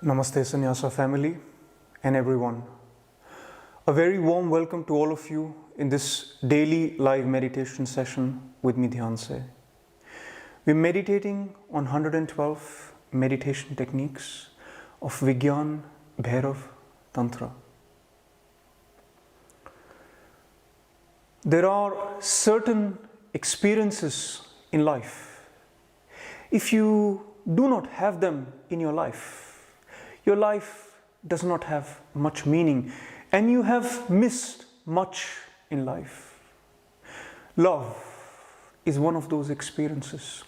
Namaste Sannyasa family and everyone. A very warm welcome to all of you in this daily live meditation session with me, Dhyanse. We're meditating on 112 meditation techniques of Vigyan Bhairav Tantra. There are certain experiences in life. If you do not have them in your life does not have much meaning and you have missed much in life. Love is one of those experiences.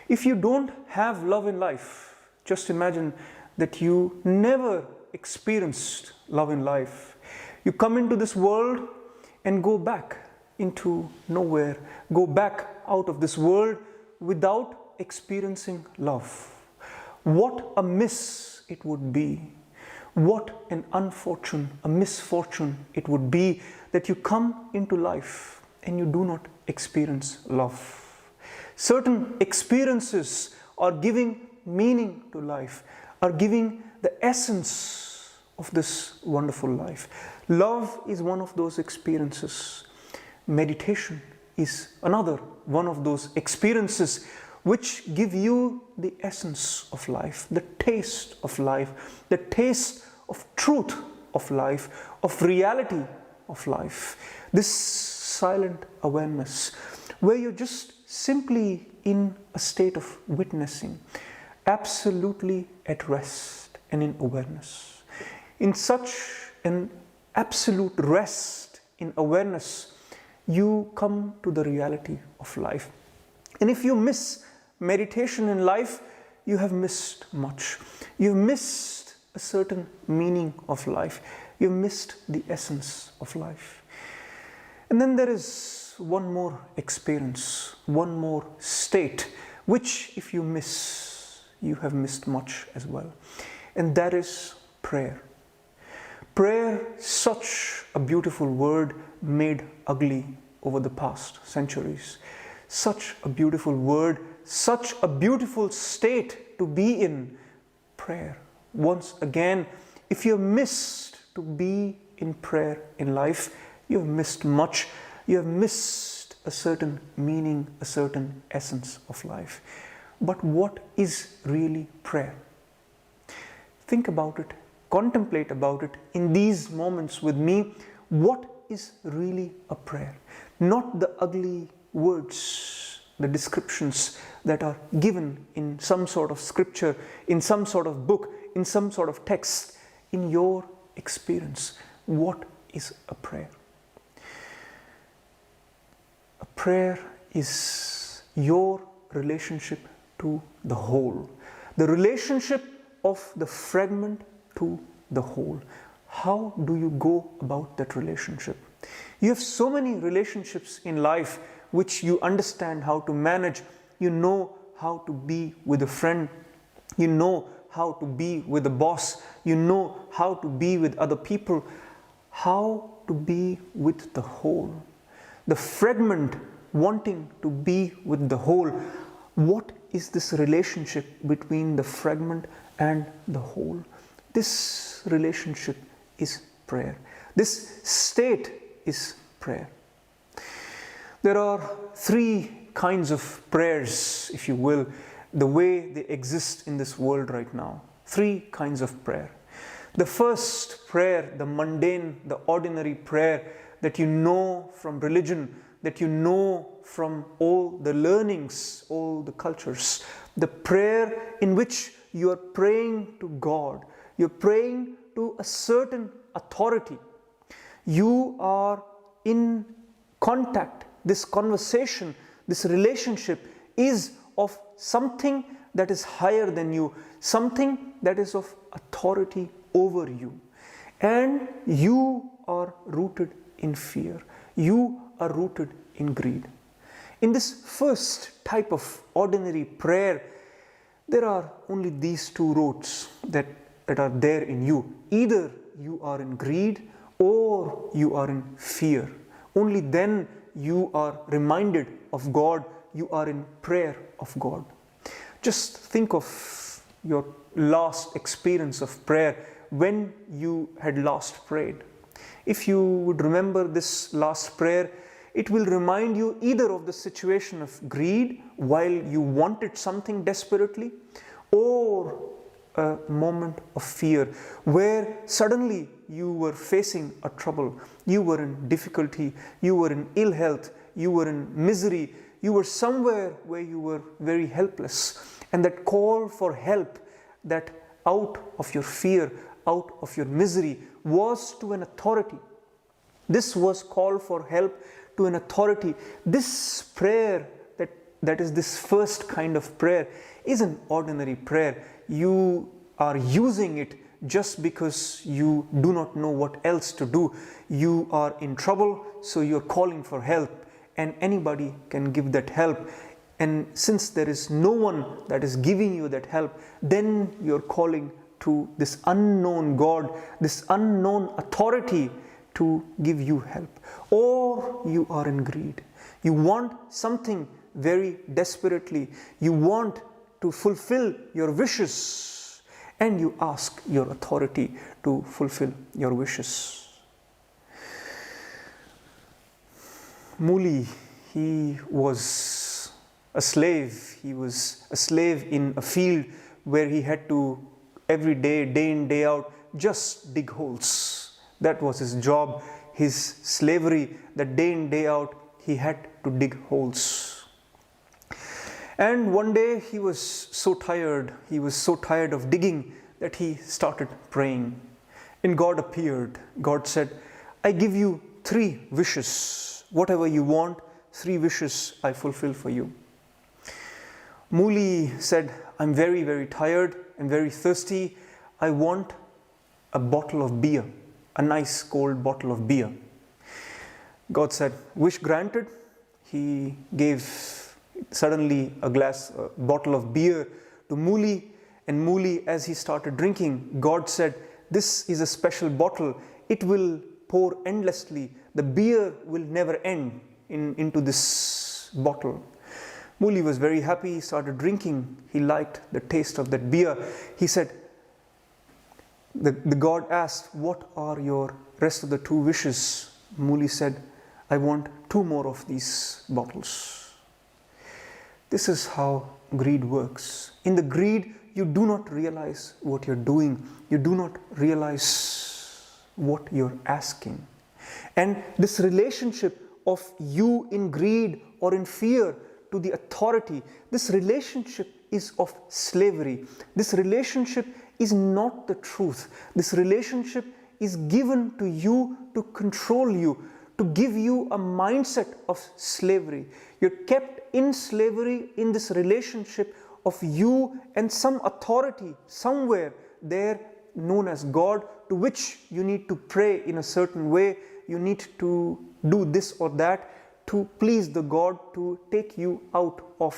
If you don't have love in life, just imagine that you never experienced love in life. You come into this world and go back into nowhere, go back out of this world without experiencing love. What a miss it would be. What an unfortune, a misfortune it would be that you come into life and you do not experience love. Certain experiences are giving meaning to life, are giving the essence of this wonderful life. Love is one of those experiences. Meditation is another one of those experiences which give you the essence of life, the taste of life, the taste of truth of life, of reality of life. This silent awareness, where you're just simply in a state of witnessing, absolutely at rest and in awareness. In such an absolute rest in awareness, you come to the reality of life. And if you miss meditation in life, you have missed much. You've missed a certain meaning of life. You've missed the essence of life. And then there is one more experience, one more state, which if you miss, you have missed much as well. And that is prayer. Prayer, such a beautiful word made ugly over the past centuries. Such a beautiful word, such a beautiful state to be in, prayer. Once again, if you have missed to be in prayer in life, you have missed much. You have missed a certain meaning, a certain essence of life. But what is really prayer? Think about it, contemplate about it in these moments with me. What is really a prayer? Not the ugly words, the descriptions that are given in some sort of scripture, in some sort of book, in some sort of text. In your experience, what is a prayer? A prayer is your relationship to the whole, the relationship of the fragment to the whole. How do you go about that relationship? You have so many relationships in life which you understand how to manage. You know how to be with a friend. You know how to be with a boss. You know how to be with other people. How to be with the whole. The fragment wanting to be with the whole. What is this relationship between the fragment and the whole? This relationship is prayer. This state is prayer. There are three kinds of prayers, if you will, the way they exist in this world right now. Three kinds of prayer. The first prayer, the mundane, the ordinary prayer that you know from religion, that you know from all the learnings, all the cultures. The prayer in which you are praying to God. You're praying to a certain authority. You are in contact. This conversation, this relationship is of something that is higher than you, something that is of authority over you. And you are rooted in fear. You are rooted in greed. In this first type of ordinary prayer, there are only these two roads that are there in you. Either you are in greed or you are in fear. Only then you are reminded of God, you are in prayer of God. Just think of your last experience of prayer, when you had last prayed. If you would remember this last prayer, it will remind you either of the situation of greed while you wanted something desperately, or a moment of fear where suddenly you were facing a trouble, you were in difficulty, you were in ill health, you were in misery, you were somewhere where you were very helpless, and that call for help, that out of your fear, out of your misery, was to an authority. This was call for help to an authority. This prayer, that is this first kind of prayer, is an ordinary prayer. You are using it just because you do not know what else to do. You are in trouble, so you're calling for help, and anybody can give that help. And since there is no one that is giving you that help, then you're calling to this unknown God, this unknown authority to give you help. Or you are in greed. You want something very desperately. You want to fulfill your wishes, and you ask your authority to fulfill your wishes. Muli, he was a slave. He was a slave in a field where he had to every day, day in, day out, just dig holes. That was his job, his slavery, that day in, day out, he had to dig holes. And one day he was so tired of digging, that he started praying. And God appeared. God said, I give you 3 wishes. Whatever you want, 3 wishes I fulfill for you. Muli said, I'm very, very tired. I'm very thirsty. I want a bottle of beer, a nice cold bottle of beer. God said, wish granted. He gave suddenly a bottle of beer to Muli, and Muli, as he started drinking, God said, this is a special bottle. It will pour endlessly. The beer will never end into this bottle. Muli was very happy. He started drinking. He liked the taste of that beer. He said, the God asked, what are your rest of the 2 wishes? Muli said, I want 2 more of these bottles. This is how greed works. In the greed, you do not realize what you're doing. You do not realize what you're asking. And this relationship of you in greed or in fear to the authority, this relationship is of slavery. This relationship is not the truth. This relationship is given to you to control you, to give you a mindset of slavery. You're kept in slavery in this relationship of you and some authority somewhere there known as God, to which you need to pray in a certain way. You need to do this or that to please the God to take you out of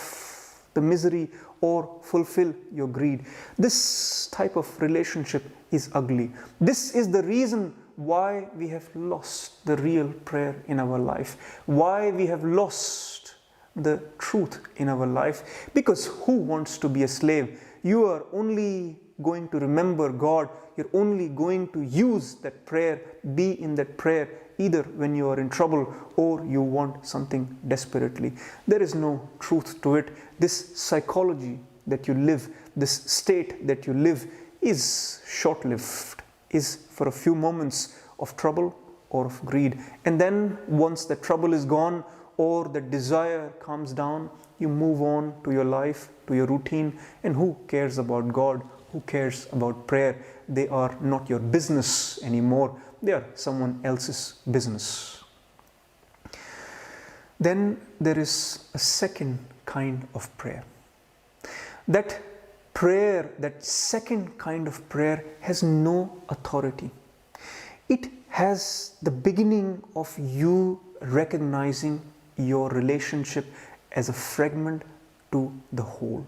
the misery or fulfill your greed. This type of relationship is ugly. This is the reason why we have lost the real prayer in our life, why we have lost the truth in our life. Because who wants to be a slave? You are only going to remember God. You're only going to use that prayer, be in that prayer, either when you are in trouble or you want something desperately. There is no truth to it. This psychology that you live, this state that you live, is short-lived, is for a few moments of trouble or of greed. And then once the trouble is gone or the desire calms down, you move on to your life, to your routine. And who cares about God? Who cares about prayer? They are not your business anymore. They are someone else's business. Then there is a second kind of prayer. That prayer, that second kind of prayer, has no authority. It has the beginning of you recognizing your relationship as a fragment to the whole.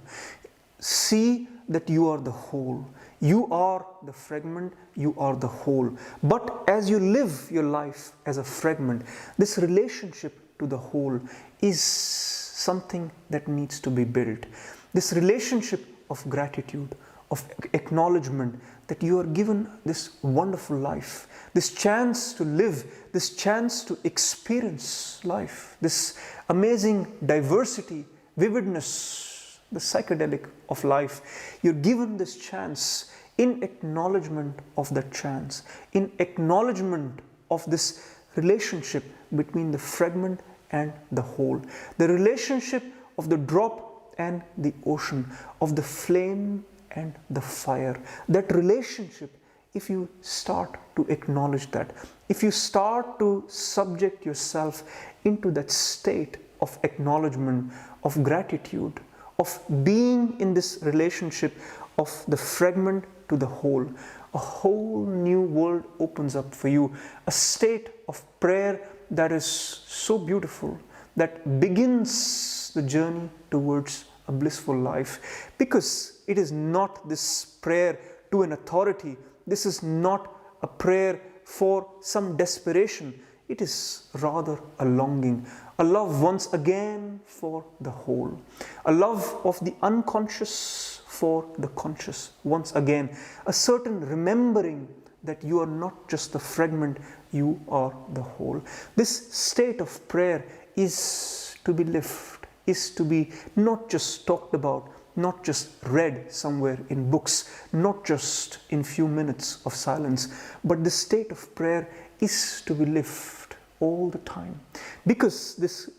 See that you are the whole. You are the fragment, you are the whole. But as you live your life as a fragment, this relationship to the whole is something that needs to be built. This relationship of gratitude, of acknowledgement that you are given this wonderful life, this chance to live, this chance to experience life, this amazing diversity, vividness, the psychedelic of life. You're given this chance in acknowledgement of that chance, in acknowledgement of this relationship between the fragment and the whole, the relationship of the drop and the ocean, of the flame and the fire. That relationship, if you start to acknowledge that, if you start to subject yourself into that state of acknowledgement, of gratitude, of being in this relationship of the fragment to the whole, a whole new world opens up for you, a state of prayer that is so beautiful, that begins the journey towards a blissful life, because it is not this prayer to an authority, this is not a prayer for some desperation, it is rather a longing, a love once again for the whole, a love of the unconscious for the conscious once again, a certain remembering that you are not just the fragment, you are the whole. This state of prayer is to be lived, is to be not just talked about, not just read somewhere in books, not just in few minutes of silence, but the state of prayer is to be lived all the time, because this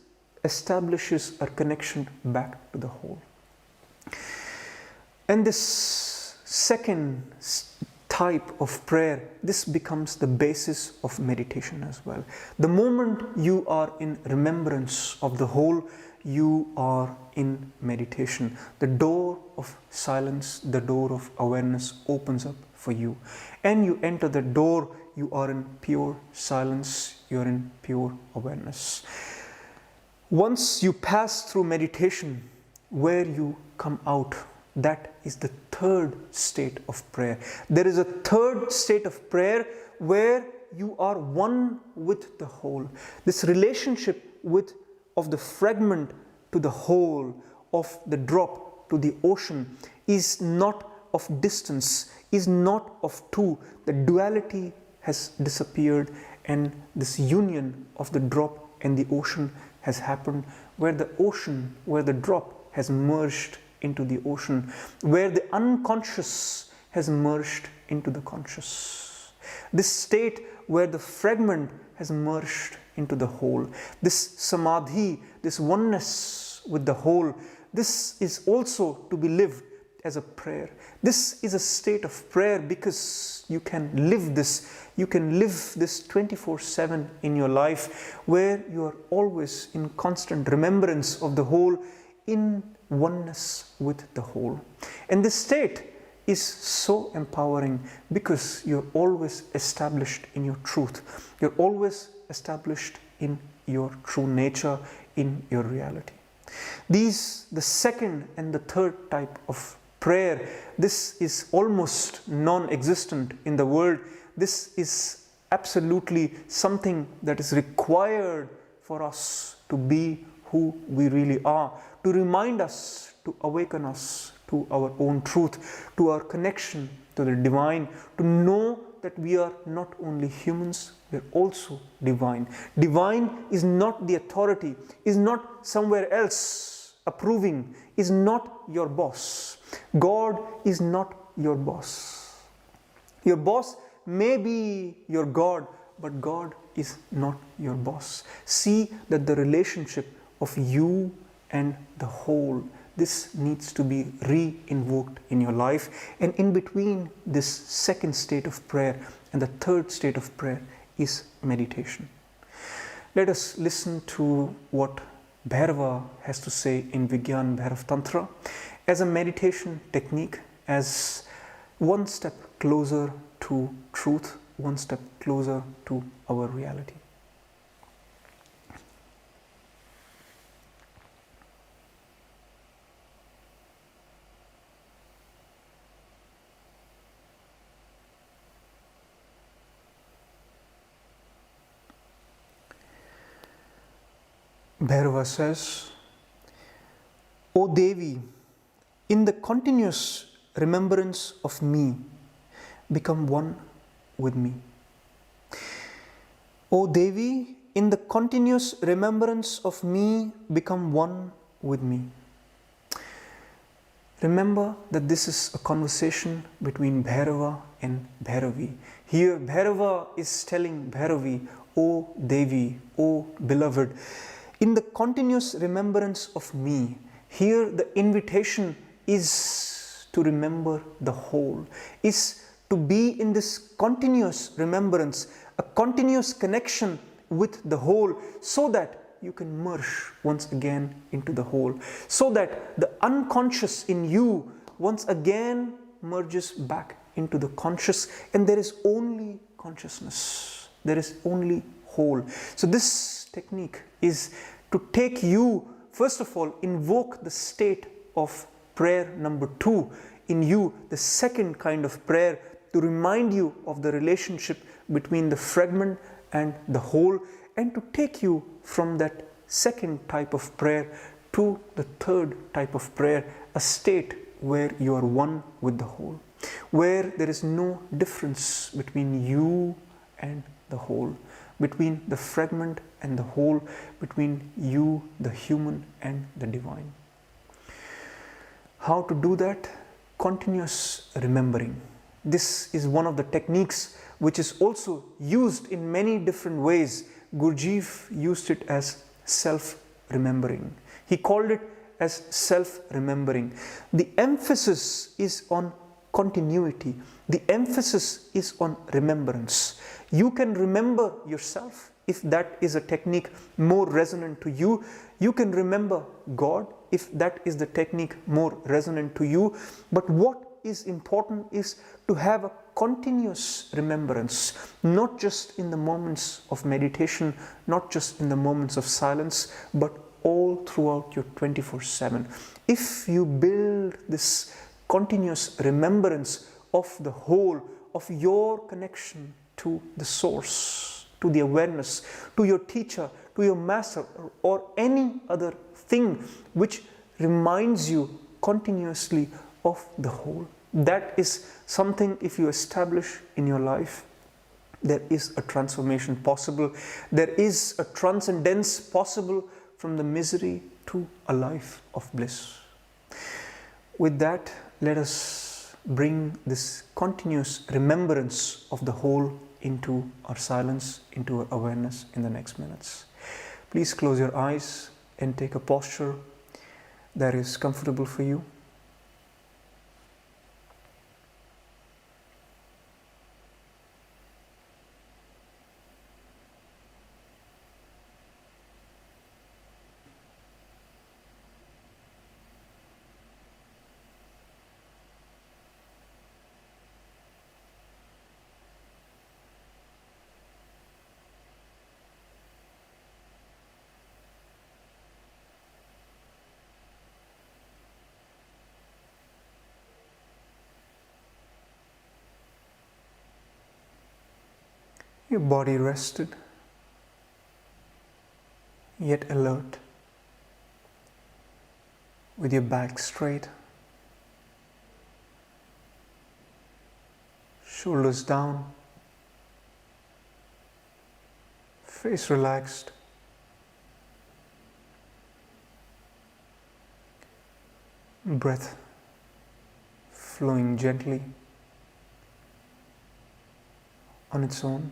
establishes a connection back to the whole. And this second type of prayer, this becomes the basis of meditation as well. The moment you are in remembrance of the whole, you are in meditation. The door of silence, the door of awareness opens up for you. And you enter the door, you are in pure silence, you are in pure awareness. Once you pass through meditation, where you come out, that is the third state of prayer. There is a third state of prayer where you are one with the whole. This relationship of the fragment to the whole, of the drop to the ocean, is not of distance, is not of two. The duality has disappeared, and this union of the drop and the ocean has happened, where the ocean, where the drop has merged into the ocean, where the unconscious has merged into the conscious. This state where the fragment has merged into the whole. This samadhi, this oneness with the whole, this is also to be lived as a prayer. This is a state of prayer because you can live this. You can live this 24/7 in your life, where you are always in constant remembrance of the whole, in oneness with the whole. And this state is so empowering because you're always established in your truth. You're always established in your true nature, in your reality. These, the second and the third type of prayer, this is almost non-existent in the world. This is absolutely something that is required for us to be who we really are, to remind us, to awaken us to our own truth, to our connection to the divine, to know that we are not only humans, we are also divine. Divine is not the authority, is not somewhere else approving, is not your boss. God is not your boss. Your boss may be your God, but God is not your boss. See that the relationship of you and the whole, this needs to be re-invoked in your life. And in between this second state of prayer and the third state of prayer is meditation. Let us listen to what Bhairava has to say in Vigyan Bhairav Tantra as a meditation technique, as one step closer to truth, one step closer to our reality. Bhairava says, O Devi, in the continuous remembrance of me become one with me. O Devi, in the continuous remembrance of me become one with me. Remember that this is a conversation between Bhairava and Bhairavi. Here Bhairava is telling Bhairavi, O Devi, O beloved, in the continuous remembrance of me. Here the invitation is to remember the whole, is to be in this continuous remembrance, a continuous connection with the whole, so that you can merge once again into the whole, so that the unconscious in you once again merges back into the conscious, and there is only consciousness, there is only whole. So this technique is to take you, first of all, invoke the state of prayer number 2 in you, the second kind of prayer, to remind you of the relationship between the fragment and the whole, and to take you from that second type of prayer to the third type of prayer, a state where you are one with the whole, where there is no difference between you and the whole, between the fragment and the whole, between you, the human, and the divine. How to do that? Continuous remembering. This is one of the techniques which is also used in many different ways. Gurdjieff used it as self-remembering. He called it as self-remembering. The emphasis is on continuity. The emphasis is on remembrance. You can remember yourself if that is a technique more resonant to you. You can remember God if that is the technique more resonant to you. But what is important is to have a continuous remembrance, not just in the moments of meditation, not just in the moments of silence, but all throughout your 24/7. If you build this continuous remembrance of the whole, of your connection to the source, to the awareness, to your teacher, to your master, or any other thing which reminds you continuously of the whole. That is something, if you establish in your life, there is a transformation possible. There is a transcendence possible from the misery to a life of bliss. With that, let us bring this continuous remembrance of the whole into our silence, into our awareness in the next minutes. Please close your eyes and take a posture that is comfortable for you. Your body rested, yet alert, with your back straight, shoulders down, face relaxed, breath flowing gently on its own.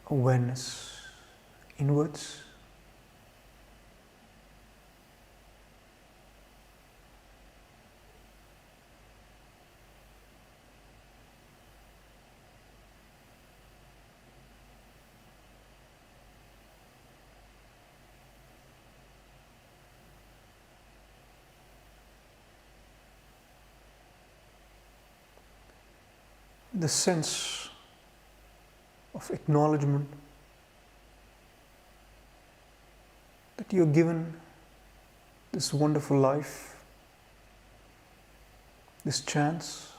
Awareness inwards, the sense of acknowledgement that you're given this wonderful life, this chance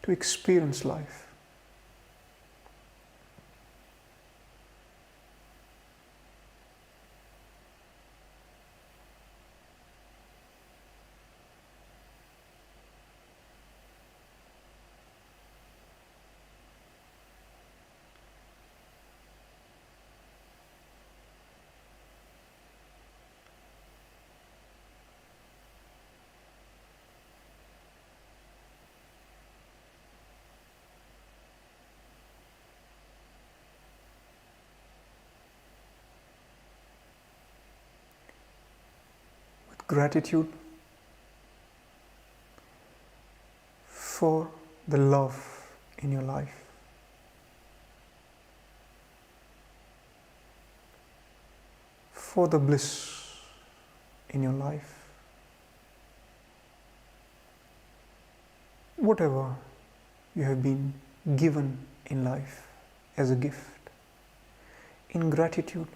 to experience life. Gratitude for the love in your life. For the bliss in your life. Whatever you have been given in life as a gift, in gratitude.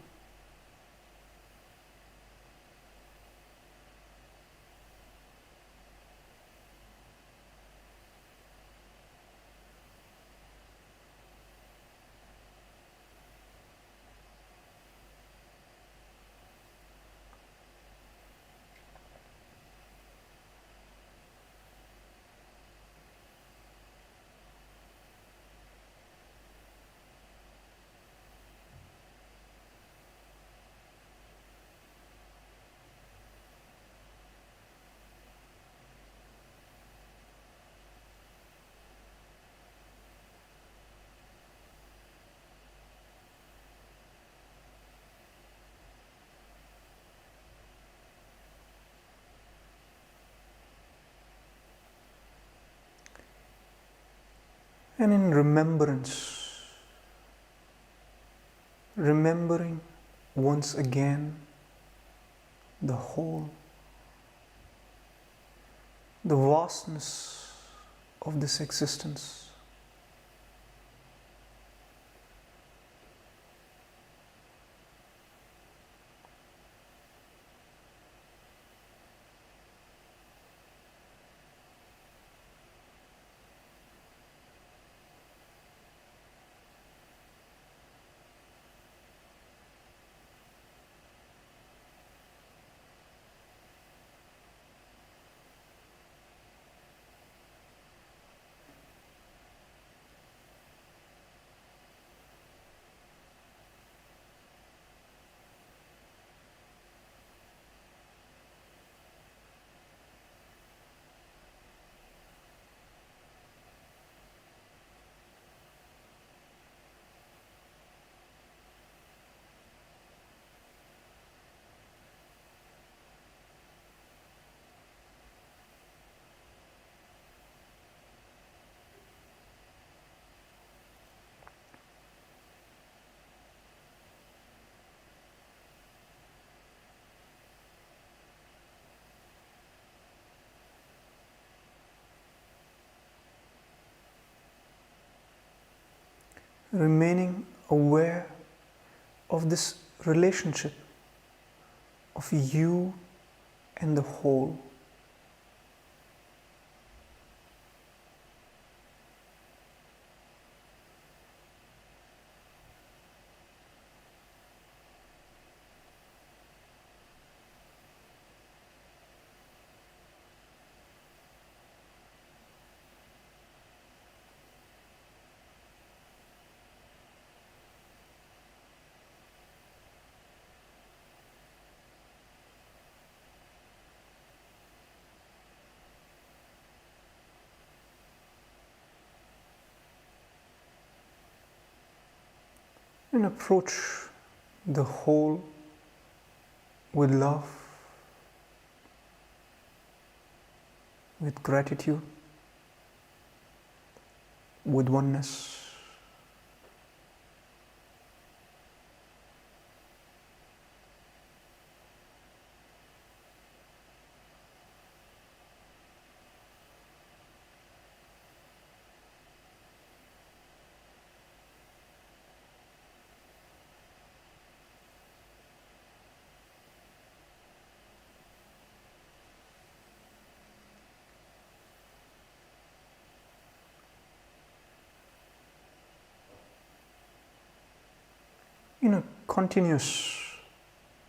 And in remembrance, remembering once again the whole, the vastness of this existence. Remaining aware of this relationship of you and the whole. And approach the whole with love, with gratitude, with oneness. in a continuous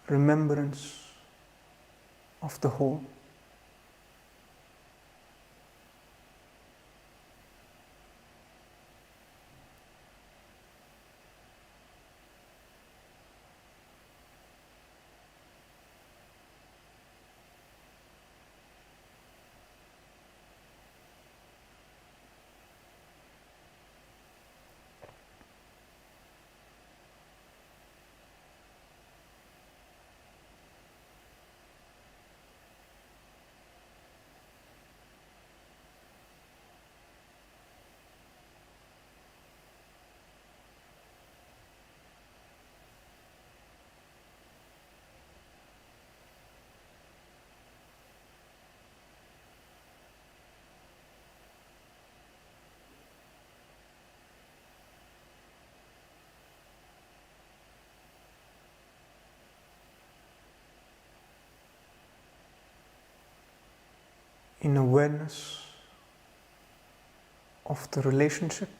remembrance of the whole. In awareness of the relationship,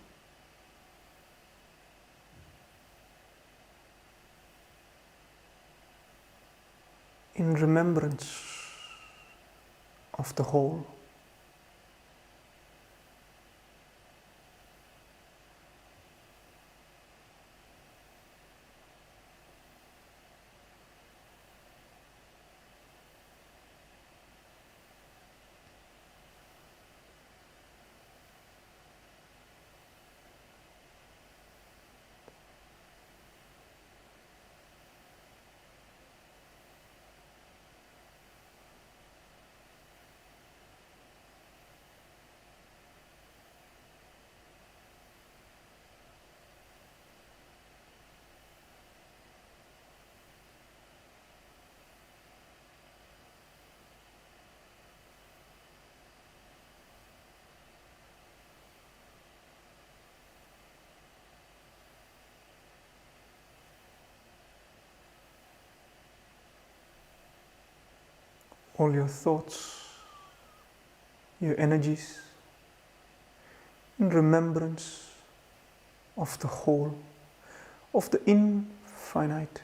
in remembrance of the whole. All your thoughts, your energies, in remembrance of the whole, of the infinite.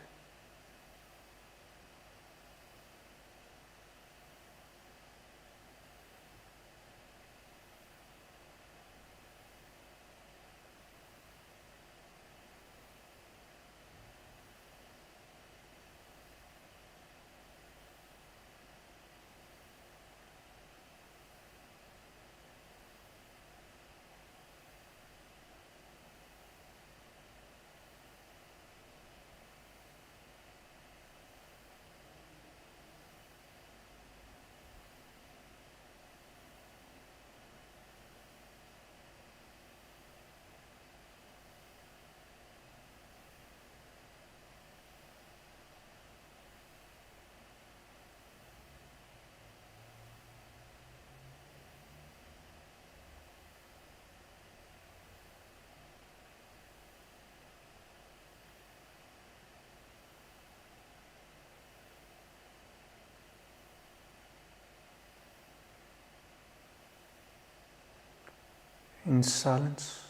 In silence,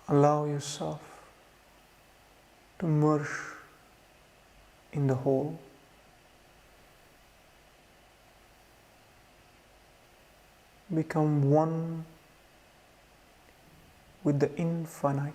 allow yourself to merge in the whole. Become one with the infinite.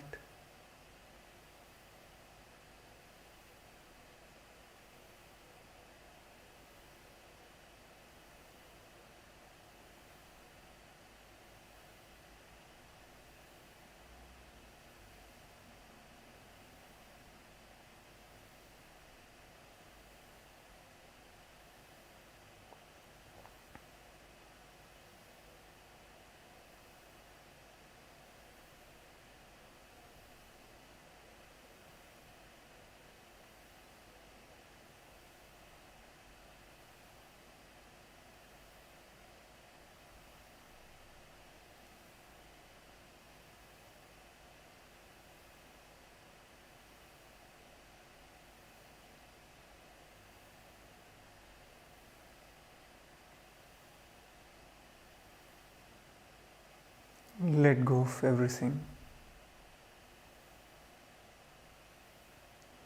Let go of everything.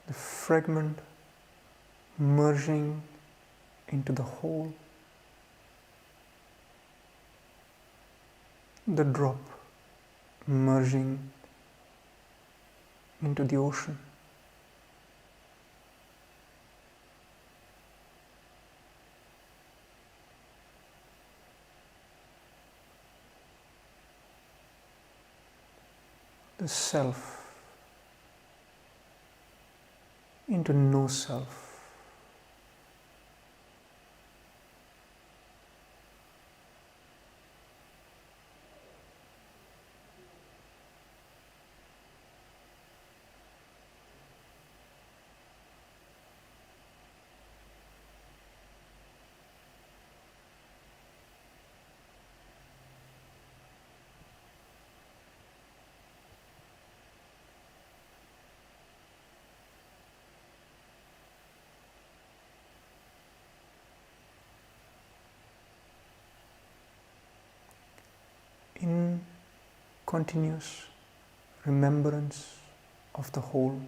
the fragment merging into the whole, the drop merging into the ocean. The self into no self. In continuous remembrance of the whole,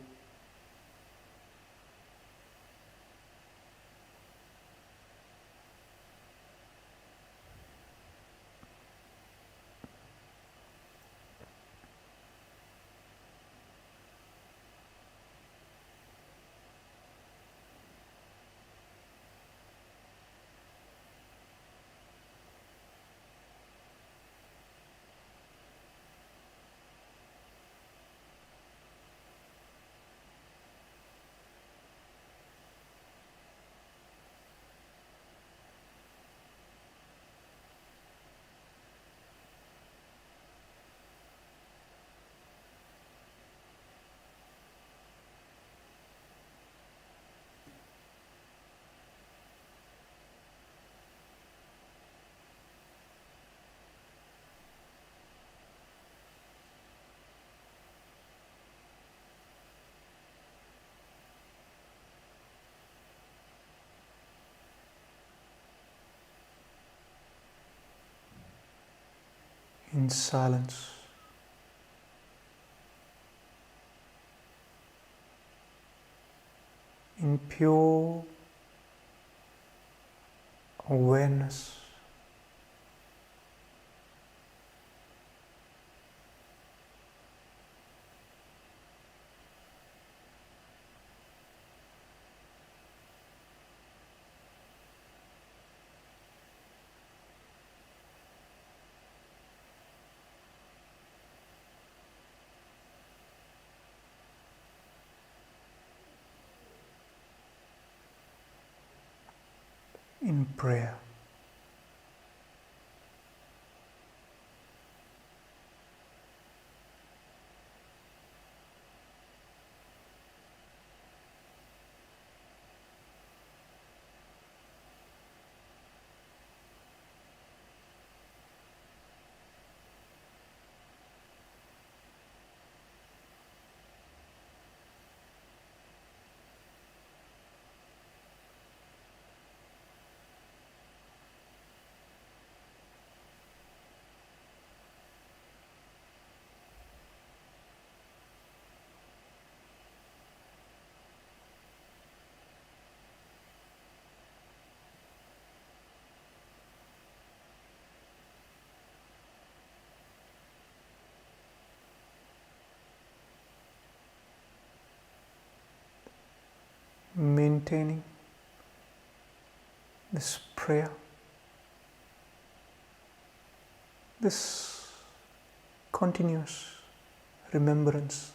in silence, in pure awareness, in prayer. Maintaining this prayer, this continuous remembrance,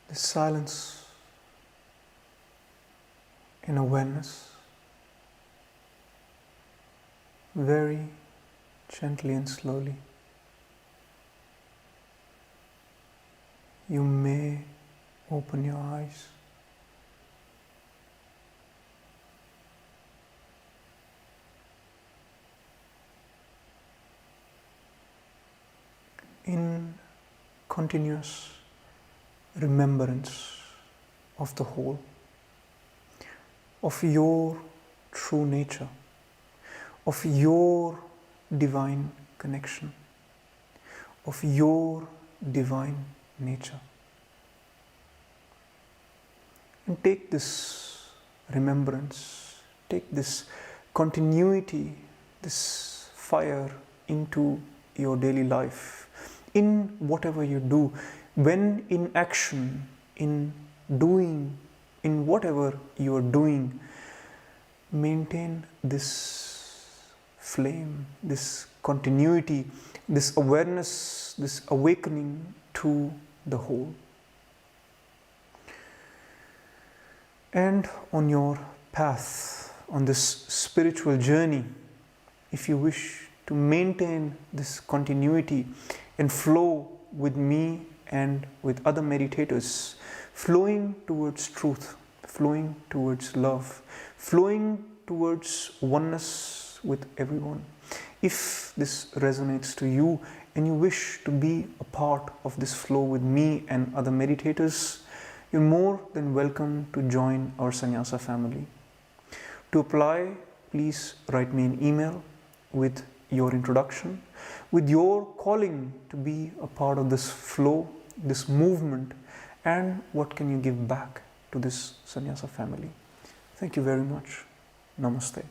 this silence in awareness, very gently and slowly. You may open your eyes. In continuous remembrance of the whole, of your true nature, of your divine connection, of your divine nature. And take this remembrance, take this continuity, this fire into your daily life, in whatever you do, when in action, in doing, in whatever you are doing, maintain this flame, this continuity, this awareness, this awakening to the whole. And on your path, on this spiritual journey, if you wish to maintain this continuity and flow with me and with other meditators, flowing towards truth, flowing towards love, flowing towards oneness with everyone. If this resonates to you and you wish to be a part of this flow with me and other meditators, you're more than welcome to join our Sannyasa family. To apply, please write me an email with your introduction, with your calling to be a part of this flow, this movement, and what can you give back to this Sannyasa family. Thank you very much. Namaste.